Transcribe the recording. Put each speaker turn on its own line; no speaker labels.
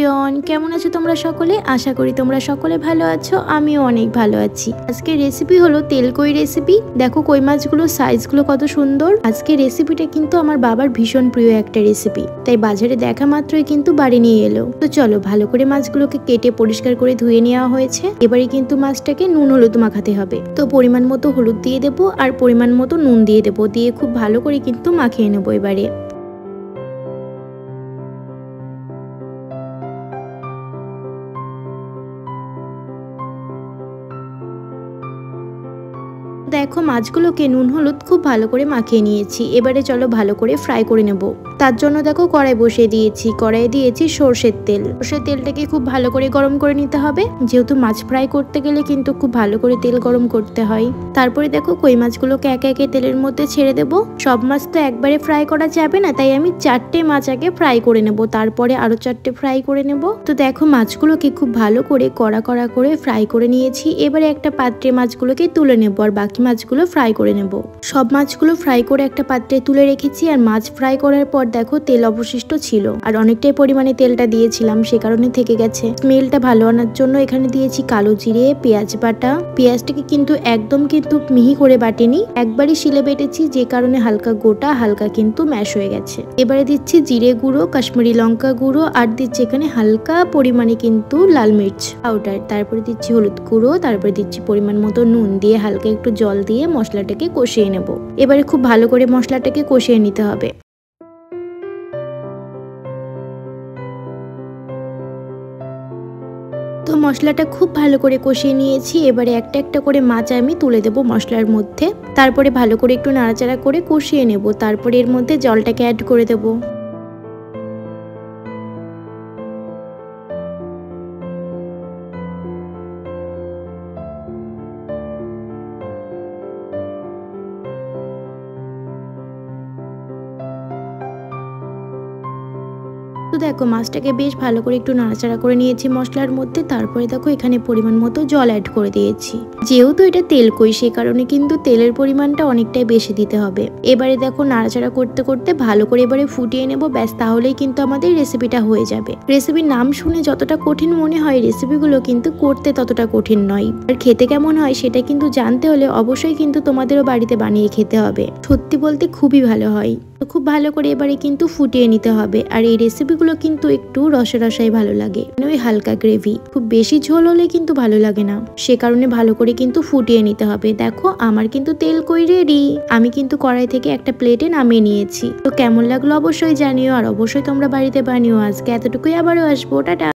Everyone, কেমন আছো তোমরা সকলে? আশা করি তোমরা সকলে ভালো আছো। আমিও অনেক ভালো আছি। আজকে রেসিপি হলো তেল কই রেসিপি। দেখো কই মাছগুলো সাইজগুলো কত সুন্দর। আজকে রেসিপিটা কিন্তু আমার বাবার ভীষণ প্রিয় একটা রেসিপি, তাই বাজারে দেখা মাত্রই কিন্তু বাড়ি নিয়ে এলো। তো চলো, ভালো করে মাছগুলোকে কেটে পরিষ্কার করে ধুয়ে নেওয়া হয়েছে। এবারে কিন্তু মাছটাকে নুন হলুদ মাখাতে হবে। তো পরিমাণ মতো হলুদ দিয়ে দেবো আর পরিমাণ মতো নুন দিয়ে দেবো, দিয়ে খুব ভালো করে কিন্তু মাখিয়ে নেবো। এবারে দেখো মাছগুলোকে নুন হলুদ খুব ভালো করে মাখিয়ে নিয়েছি। এবারে চলো ভালো করে ফ্রাই করে নেব। তার জন্য দেখো কড়াই বসিয়ে দিয়েছি। কড়াইয়ে দিয়েছি সর্ষের তেল। সর্ষের তেলটাকে খুব ভালো করে গরম করে নিতে হবে, যেহেতু মাছ ফ্রাই করতে গেলে কিন্তু খুব ভালো করে তেল গরম করতে হয়। তারপরে দেখো কই মাছগুলোকে একে একে তেলের মধ্যে ছেড়ে দেব। সব মাছ তো একবারে ফ্রাই করা যাবে না, তাই আমি 4টে মাছ আগে ফ্রাই করে নেব, তারপরে আরো 4টে ফ্রাই করে নেব। তো দেখো মাছগুলোকে খুব ভালো করে কড়া কড়া করে ফ্রাই করে নিয়েছি। এবারে একটা পাত্রে মাছগুলোকে তুলে নেব আর বাকি মাছগুলো ফ্রাই করে নেব। সব মাছগুলো ফ্রাই করে একটা পাত্রে তুলে রেখেছি। আর মাছ ফ্রাই করার পর দেখো তেল অবশিষ্ট ছিল, আর অনেকটাই পরিমাণে তেলটা দিয়েছিলাম, সে কারণে থেকে গেছে। স্মেলটা ভালো আনার জন্য এখানে দিয়েছি কালো জিরে, পেঁয়াজ বাটা। পেঁয়াজটাকে কিন্তু একদম কিন্তু মিহি করে বাটিনি, একবারই শিলে বেটেছি, যে কারণে হালকা গোটা হালকা কিন্তু ম্যাশ হয়ে গেছে। এবারে দিচ্ছি জিরে গুঁড়ো, কাশ্মীরি লঙ্কা গুঁড়ো, আর দিচ্ছি এখানে হালকা পরিমাণে কিন্তু লাল মির্চ পাউডার। তারপরে দিচ্ছি হলুদ গুঁড়ো, তারপরে দিচ্ছি পরিমাণ মতো নুন, দিয়ে হালকা একটু জল দিয়ে মশলাটাকে কষিয়ে নেব। এবারে খুব ভালো করে মশলাটাকে কষিয়ে নিতে হবে। তো মশলাটা খুব ভালো করে কষিয়ে নিয়েছি। এবারে একটা একটা করে মাছ আমি তুলে দেব মশলার মধ্যে। তারপরে ভালো করে একটু নাড়াচাড়া করে কষিয়ে নেব। তারপরে এর মধ্যে জলটাকে অ্যাড করে দেবো। তো দেখো মাছটাকে বেশ ভালো করে একটু নাড়াচাড়া করে নিয়েছি মশলার মধ্যে। তারপরে দেখো এখানে পরিমাণ মতো জল অ্যাড করে দিয়েছি। যেহেতু এটা তেল কই, সে কারণে কিন্তু তেলের পরিমাণটা অনেকটাই বেশি দিতে হবে। এবারে দেখো নাড়াচাড়া করতে করতে ভালো করে এবারে ফুটিয়ে নেব, ব্যাস তাহলেই কিন্তু আমাদের রেসিপিটা হয়ে যাবে। রেসিপির নাম শুনে যতটা কঠিন মনে হয়, রেসিপিগুলো কিন্তু করতে ততটা কঠিন নয়। আর খেতে কেমন হয় সেটা কিন্তু জানতে হলে অবশ্যই কিন্তু তোমাদেরও বাড়িতে বানিয়ে খেতে হবে। সত্যি বলতে খুবই ভালো হয়। তো খুব ভালো করে এবারে কিন্তু ফুটিয়ে নিতে হবে। আর এই রেসিপিগুলো কিন্তু একটু রসা রসাই ভালো লাগে, মানে ওই হালকা গ্রেভি, খুব বেশি ঝোল হলে কিন্তু ভালো লাগে না, সে কারণে ভালো করে কিন্তু ফুটিয়ে নিতে হবে। দেখো আমার কিন্তু তেল কই রেডি। আমি কিন্তু কড়াই থেকে একটা প্লেটে নামিয়ে নিয়েছি। তো কেমন লাগলো অবশ্যই জানিও, আর অবশ্যই তোমরা বাড়িতে বানিও। আজকে এতটুকুই, আবারও আসবো, টাটা।